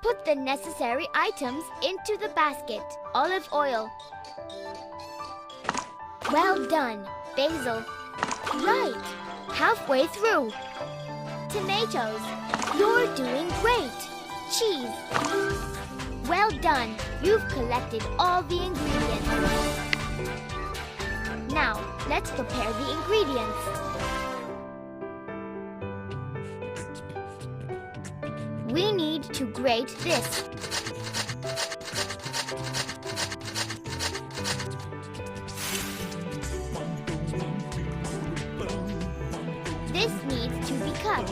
Put the necessary items into the basket. Olive oil. Well done. Basil. Right. Halfway through. Tomatoes. You're doing great. Cheese. Well done. You've collected all the ingredients. Now, let's prepare the ingredients. We need to grate this. This needs to be cut.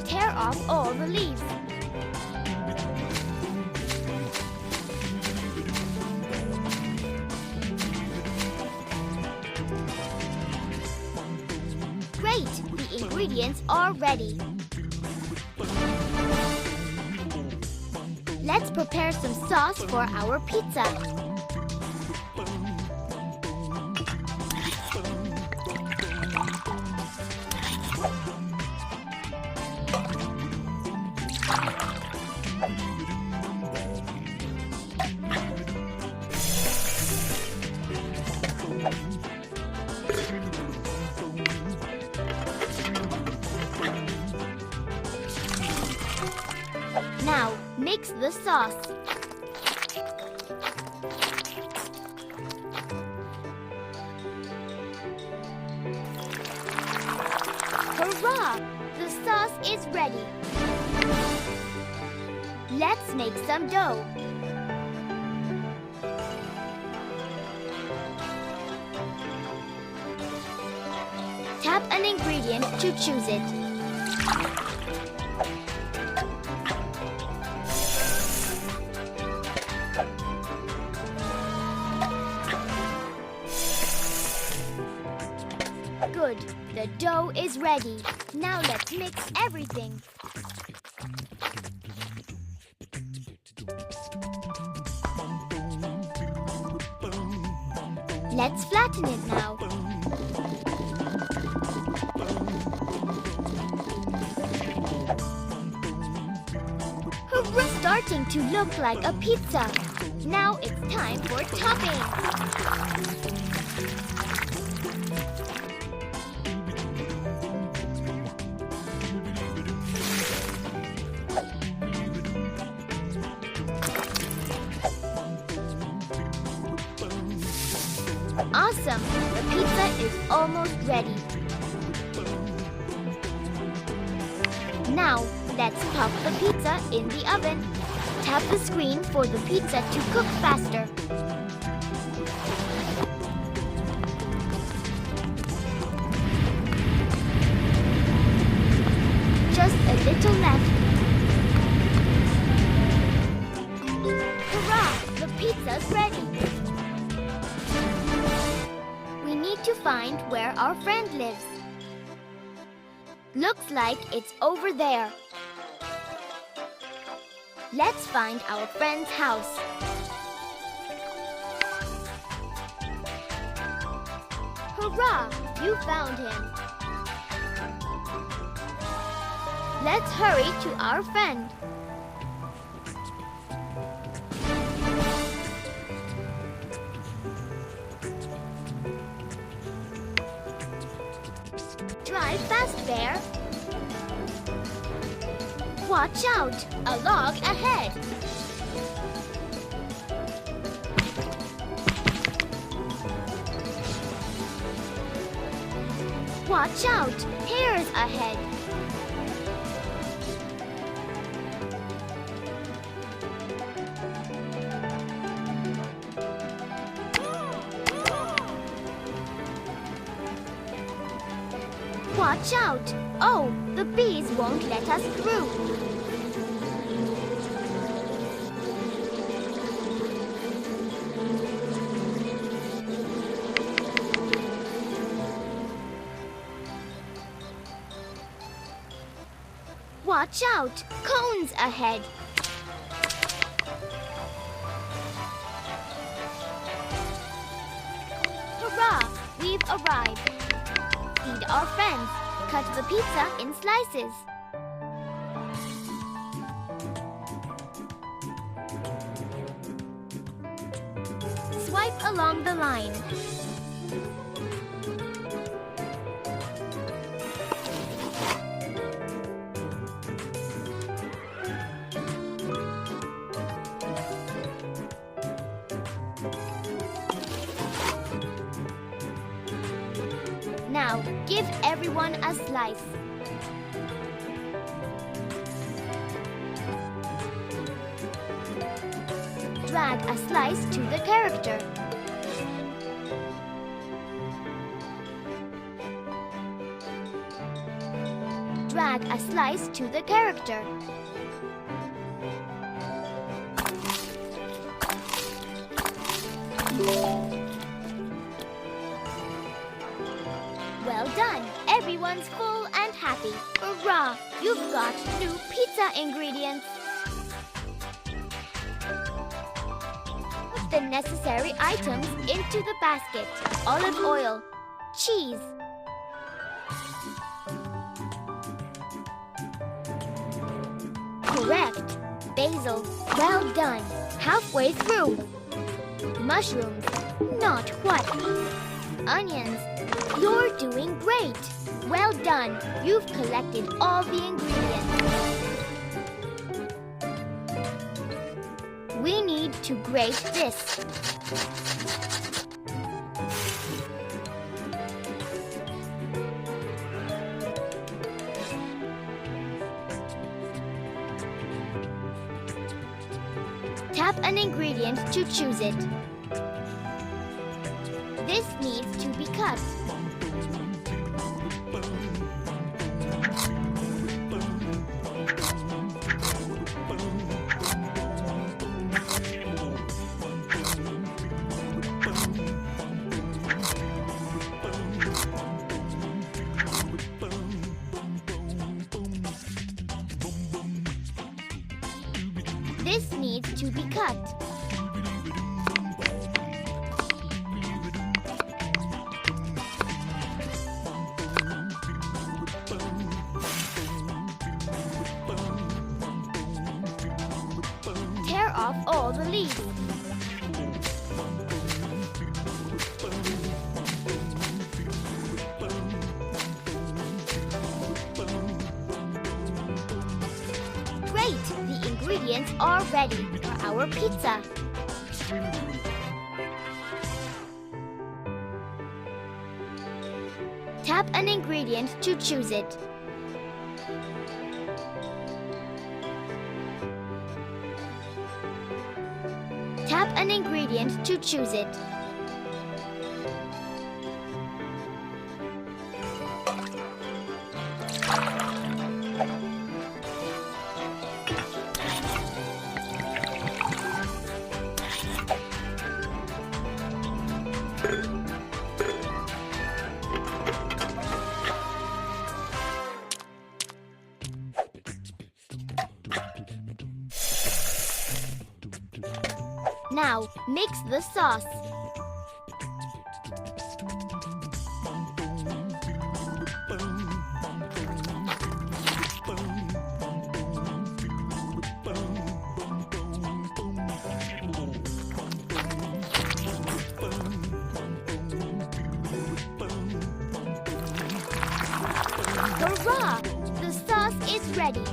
Tear off all the leaves. Great! The ingredients are ready. Let's prepare some sauce for our pizza. Now, mix the sauce. Hurrah! The sauce is ready. Let's make some dough. Tap an ingredient to choose it. Good. The dough is ready. Now let's mix everything. Let's flatten it now. Hurrah! Starting to look like a pizza. Now it's time for topping. Awesome! The pizza is almost ready. Now, let's pop the pizza in the oven. Tap the screen for the pizza to cook faster. Just a little left. Hurrah! The pizza's ready. We need to find where our friend lives. Looks like it's over there. Let's find our friend's house. Hurrah! You found him. Let's hurry to our friend. Drive fast, Bear. Watch out! A log ahead! Watch out! Hares ahead! Watch out! Oh, the bees won't let us through. Watch out! Cones ahead! arrive. Feed our friends. Cut the pizza in slices. Swipe along the line. Now, give everyone a slice. Drag a slice to the character. Drag a slice to the character. Well done! Everyone's full and happy. Hurrah! You've got new pizza ingredients. Put the necessary items into the basket. Olive oil, cheese, correct. Basil, well done. Halfway through. Mushrooms, not quite. Onions, you're doing great. Well done. You've collected all the ingredients. We need to grate this. Tap an ingredient to choose it. This needs to be cut. This needs to be cut. Tear off all the leaves. Great! The ingredients are ready for our pizza. Tap an ingredient to choose it. Tap an ingredient to choose it. Now, mix the sauce. Hurrah! The sauce is ready.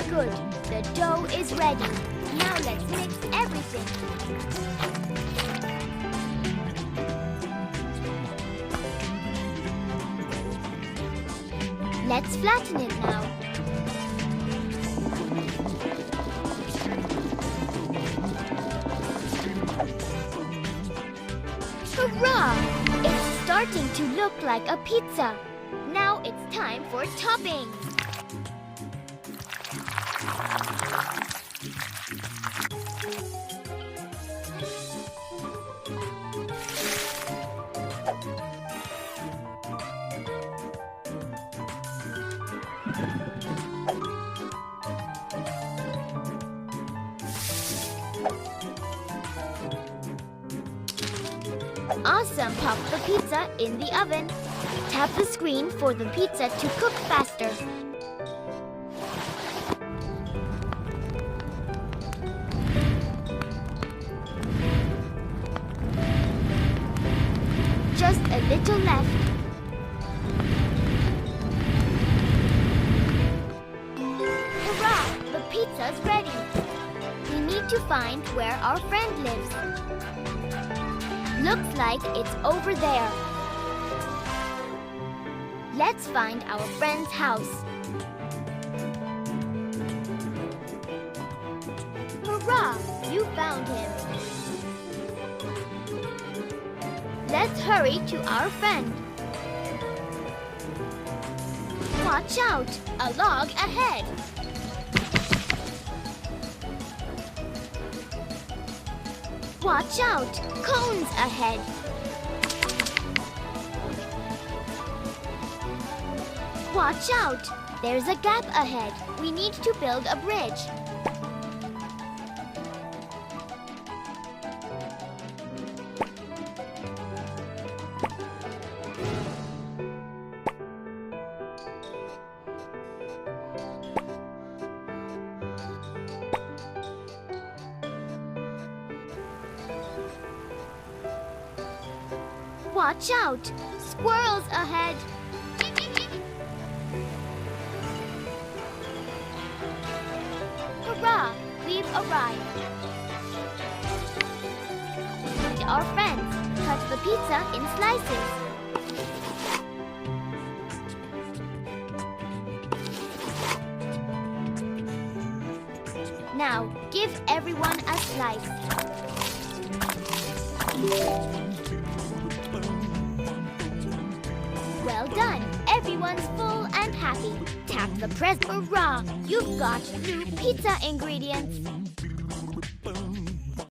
Good. The dough is ready. Now let's mix everything. Let's flatten it now. Hurrah! It's starting to look like a pizza. Now it's time for toppings. Awesome! Pop the pizza in the oven. Tap the screen for the pizza to cook faster. Just a little left. Hurrah! The pizza's ready. We need to find where our friend lives. Looks like it's over there. Let's find our friend's house. Hurrah! You found him. Let's hurry to our friend. Watch out! A log ahead! Watch out! Cones ahead! Watch out! There's a gap ahead. We need to build a bridge. Watch out! Squirrels ahead! Hurrah! We've arrived. Meet our friends. Cut the pizza in slices. Now, give everyone a slice. Well done! Everyone's full and happy. Tap the press. Hurrah! You've got new pizza ingredients.